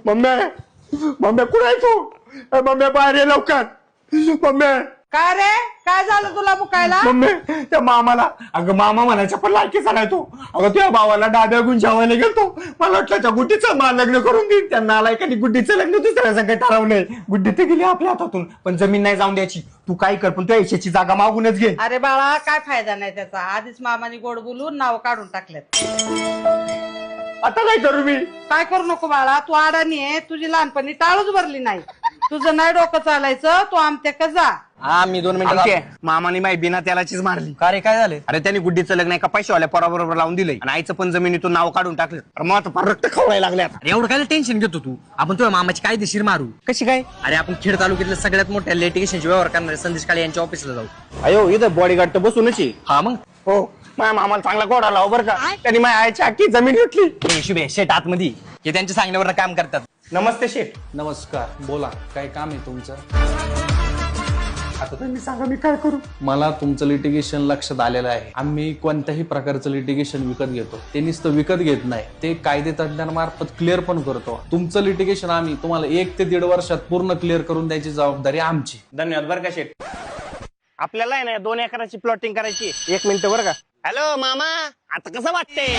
Mummy कुठे आहे तू? Mummy बाहेर ये लवकर. मम्मी काय रे, काय झालं तुला मुकायला? मम्मी त्या मामाला, अगं मामा म्हणायच्या पण लायकीचा नाही तो. अगं तुझ्या भावाला डाब्या गुण जेवायला गेलतो. मला वाटलं त्या गुड्डीचं मला लग्न करून देईन. त्यांना आलाय का गुड्डीचं लग्न दुसऱ्या संग ठरवलंय. गुड्डी तर गेली आपल्या हातातून, पण जमीन नाही जाऊन द्यायची. तू काय कर, पण तुझ्या ऐशाची जागा मागूनच घे. अरे बाळा, काय फायदा नाही त्याचा. आधीच मामाने गोड बोलून नाव काढून टाकलेत. आता काय करू मी? काय करू नको बाळा, तू अडाणी आहे. तुझी लहानपणी टाळूच भरली नाही. तुझं नाही डोकं चालायचं, तू आमच्या जा. हा मी 2 मिनिटं. मामाने माई बिना त्यालाचीच मारली. का रे, काय झाले? अरे त्यांनी गुड्डीचं लग्न एका पैशावाल्या पोराबरोबर लावून दिलंय आणि आईचं पण जमिनीतून नाव काढून टाकलं. अरे मग आता फार रक्त खवळायला लागल्यात. अरे एवढं काय टेन्शन घेतो तू? आपण तुझ्या मामाची कायदेशीर मारू. कशी काय? अरे आपण खेड तालुक्यातल्या सगळ्यात मोठ्या लिटिगेशनचे व्यवहार करणारे संदेश काळे यांच्या ऑफिसला जाऊ. अयो इथं बॉडीगार्ड तर बसूनच आहे. हा मग हो, माझ्या मामाला चांगला घोडा लाव बरं का. त्यांनी माझ्या आईची अख्खी जमीन घेतली. शुभे शेट आतमध्ये हे त्यांच्या सांगण्यावर काम करतात. नमस्ते शेठ. नमस्कार, बोला काय काम आहे तुमचं? आता तुम्ही सांगा मी काय करू? मला तुमचं लिटिगेशन लक्षात आलेलं आहे. आम्ही कोणत्याही प्रकारचं लिटिगेशन विकत घेतो. ते नुसतं विकत घेत नाही, ते कायदे तज्ञांमार्फत क्लिअर पण करतो. तुमचं लिटिगेशन आम्ही तुम्हाला 1 ते 1.5 वर्षात पूर्ण क्लिअर करून द्यायची जबाबदारी आमची. धन्यवाद बरं का शेठ. आपल्याला आहे ना 2 एकराची प्लॉटिंग करायची. 1 मिनिट बरं का. हॅलो मामा, आता कसं वाटतंय?